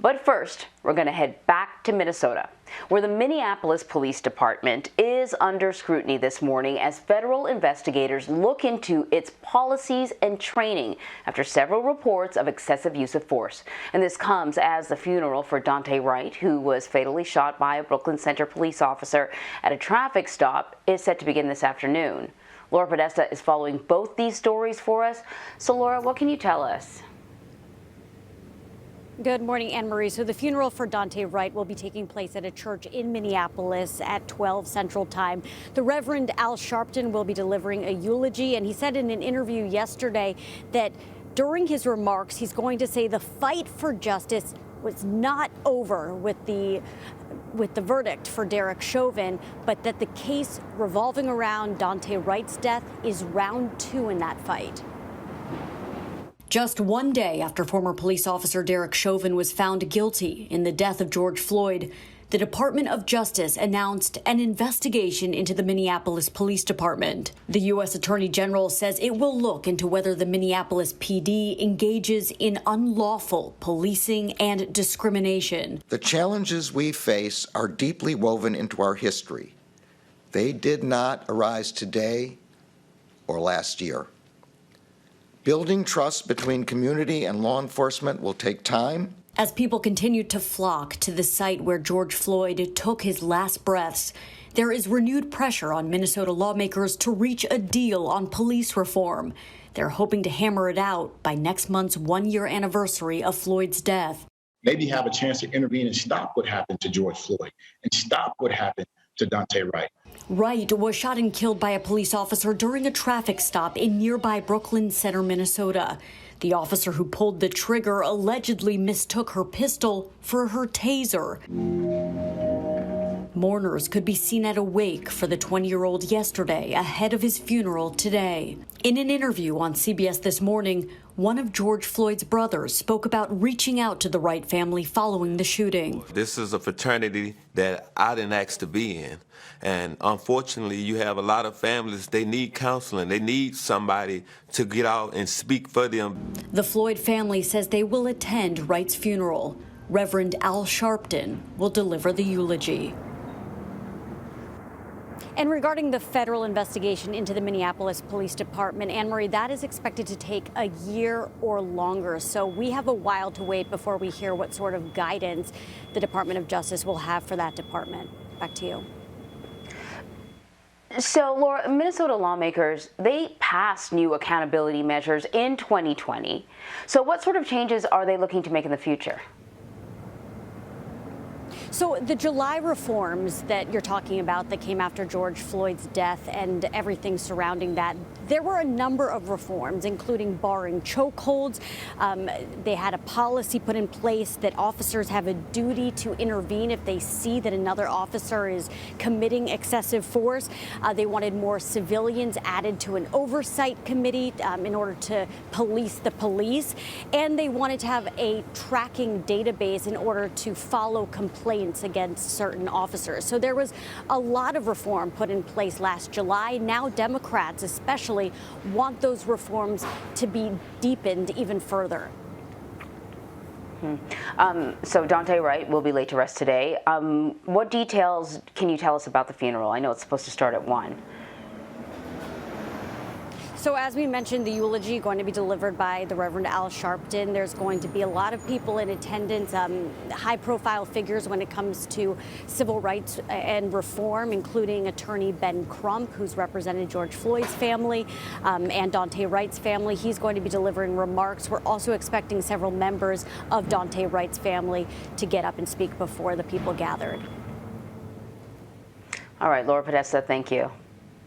But first, we're going to head back to Minnesota, where the Minneapolis Police Department is under scrutiny this morning as federal investigators look into its policies and training after several reports of excessive use of force. And this comes as the funeral for Daunte Wright, who was fatally shot by a Brooklyn Center police officer at a traffic stop, is set to begin this afternoon. Laura Podesta is following both these stories for us. So, Laura, what can you tell us? Good morning, Anne-Marie. So the funeral for Daunte Wright will be taking place at a church in Minneapolis at 12 Central Time. The Reverend Al Sharpton will be delivering a eulogy, and he said in an interview yesterday that during his remarks, he's going to say the fight for justice was not over with the verdict for Derek Chauvin, but that the case revolving around Daunte Wright's death is round 2 in that fight. Just one day after former police officer Derek Chauvin was found guilty in the death of George Floyd, the Department of Justice announced an investigation into the Minneapolis Police Department. The U.S. Attorney General says it will look into whether the Minneapolis PD engages in unlawful policing and discrimination. The challenges we face are deeply woven into our history. They did not arise today or last year. Building trust between community and law enforcement will take time. As people continue to flock to the site where George Floyd took his last breaths, there is renewed pressure on Minnesota lawmakers to reach a deal on police reform. They're hoping to hammer it out by next month's one-year anniversary of Floyd's death. Maybe have a chance to intervene and stop what happened to George Floyd and stop what happened to Daunte Wright. Wright was shot and killed by a police officer during a traffic stop in nearby Brooklyn Center, Minnesota. The officer who pulled the trigger allegedly mistook her pistol for her taser. Mourners could be seen at a wake for the 20-year-old yesterday ahead of his funeral today. In an interview on CBS This Morning, one of George Floyd's brothers spoke about reaching out to the Wright family following the shooting. This is a fraternity that I didn't ask to be in. And unfortunately, you have a lot of families, they need counseling. They need somebody to get out and speak for them. The Floyd family says they will attend Wright's funeral. Reverend Al Sharpton will deliver the eulogy. And regarding the federal investigation into the Minneapolis Police Department, Anne-Marie, that is expected to take a year or longer. So we have a while to wait before we hear what sort of guidance the Department of Justice will have for that department. Back to you. So, Laura, Minnesota lawmakers, they passed new accountability measures in 2020. So what sort of changes are they looking to make in the future? So the July reforms that you're talking about that came after George Floyd's death and everything surrounding that, there were a number of reforms, including barring chokeholds. They had a policy put in place that officers have a duty to intervene if they see that another officer is committing excessive force. They wanted more civilians added to an oversight committee in order to police the police. And they wanted to have a tracking database in order to follow complaints against certain officers. So there was a lot of reform put in place last July. Now Democrats especially want those reforms to be deepened even further. So Daunte Wright will be laid to rest today. What details can you tell us about the funeral? I know it's supposed to start at 1. So as we mentioned, the eulogy going to be delivered by the Reverend Al Sharpton. There's going to be a lot of people in attendance, high-profile figures when it comes to civil rights and reform, including attorney Ben Crump, who's represented George Floyd's family, and Daunte Wright's family. He's going to be delivering remarks. We're also expecting several members of Daunte Wright's family to get up and speak before the people gathered. All right, Laura Podesta, thank you.